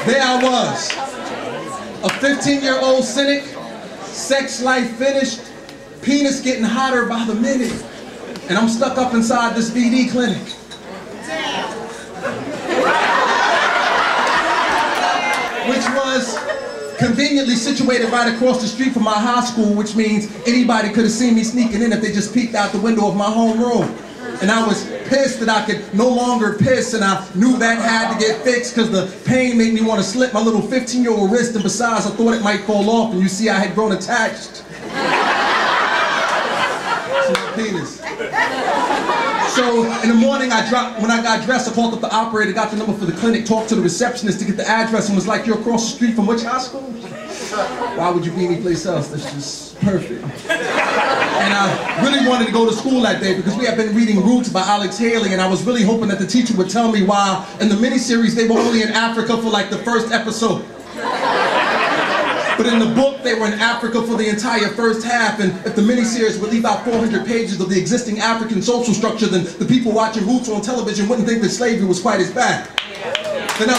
There I was, a 15-year-old cynic, sex life finished, penis getting hotter by the minute, and I'm stuck up inside this VD clinic. Which was conveniently situated right across the street from my high school, which means anybody could have seen me sneaking in if they just peeked out the window of my homeroom. And I was pissed that I could no longer piss, and I knew that had to get fixed because the pain made me want to slip my little 15-year-old wrist, and besides, I thought it might fall off, and you see I had grown attached to my penis. So in the morning, when I got dressed, I called up the operator, got the number for the clinic, talked to the receptionist to get the address, and was like, "You're across the street from which high school?" "Why would you be anyplace else? That's just perfect." And I really wanted to go to school that day because we had been reading Roots by Alex Haley, and I was really hoping that the teacher would tell me why in the miniseries they were only in Africa for like the first episode. But in the book, they were in Africa for the entire first half, and if the miniseries would leave out 400 pages of the existing African social structure, then the people watching Roots on television wouldn't think that slavery was quite as bad. Then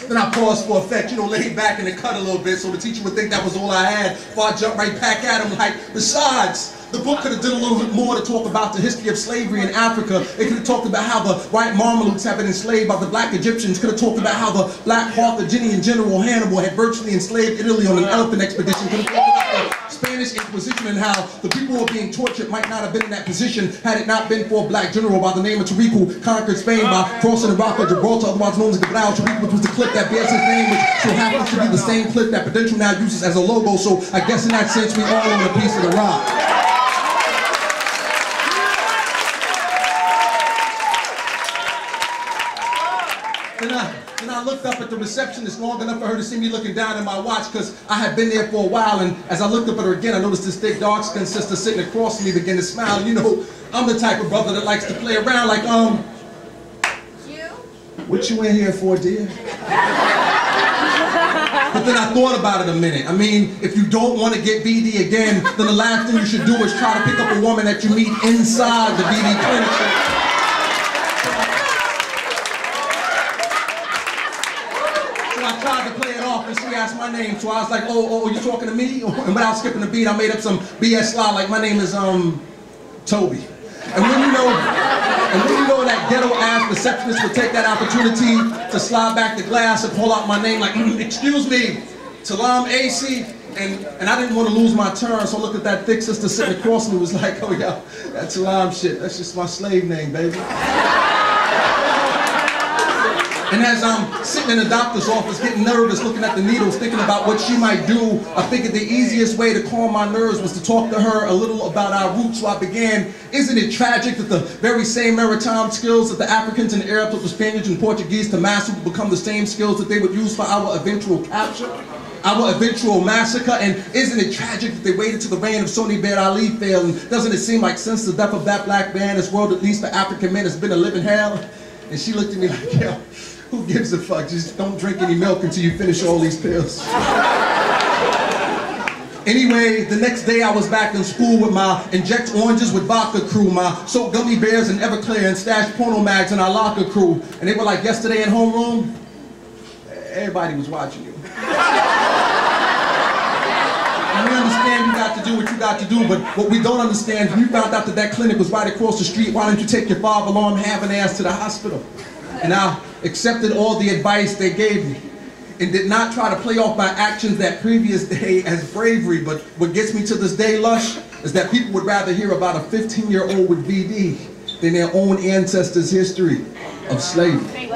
then I paused for effect, laid back and then cut a little bit so the teacher would think that was all I had, before I jumped right back at him like, besides, the book could have done a little bit more to talk about the history of slavery in Africa. It could have talked about how the white Mamelukes had been enslaved by the black Egyptians. Could have talked about how the black Carthaginian general Hannibal had virtually enslaved Italy on an elephant expedition. Could have talked about the Spanish Inquisition and how the people who were being tortured might not have been in that position had it not been for a black general by the name of Tariq who conquered Spain by crossing the Rock of Gibraltar, otherwise known as the Gibraltar Tariq, which was the clip that bears his name, which so happens to be the same clip that Prudential now uses as a logo. So I guess in that sense, we all own a piece of the rock. Then I looked up at the receptionist long enough for her to see me looking down at my watch because I had been there for a while, and as I looked up at her again, I noticed this thick, dark-skinned sister sitting across from me begin to smile. I'm the type of brother that likes to play around like, You? What you in here for, dear? But then I thought about it a minute. I mean, if you don't want to get BD again, then the last thing you should do is try to pick up a woman that you meet inside the BD clinic. I tried to play it off and she asked my name, so I was like, oh, you talking to me? And without skipping a beat, I made up some BS lie like my name is Toby. And when you know that ghetto-ass receptionist would take that opportunity to slide back the glass and pull out my name like, excuse me, taalam.mpg, and I didn't want to lose my turn, so I looked at that thick sister sitting across from me, was like, oh yeah, that taalam shit, that's just my slave name, baby. And as I'm sitting in the doctor's office getting nervous, looking at the needles, thinking about what she might do, I figured the easiest way to calm my nerves was to talk to her a little about our roots. So I began, isn't it tragic that the very same maritime skills that the Africans and Arabs with the Spaniards and Portuguese to master would become the same skills that they would use for our eventual capture, our eventual massacre? And isn't it tragic that they waited till the reign of Sonny Ben Ali failed? And doesn't it seem like since the death of that black man, this world, at least for African men, has been a living hell? And she looked at me like, yo, who gives a fuck? Just don't drink any milk until you finish all these pills. Anyway, the next day I was back in school with my inject oranges with vodka crew, my soak gummy bears and Everclear and stash porno mags in our locker crew. And they were like, yesterday in homeroom, everybody was watching you. And we understand you got to do what you got to do, but what we don't understand, when you found out that that clinic was right across the street, why didn't you take your 5-alarm having ass to the hospital? And I accepted all the advice they gave me and did not try to play off my actions that previous day as bravery. But what gets me to this day, Lush, is that people would rather hear about a 15-year-old with VD than their own ancestors' history of slavery.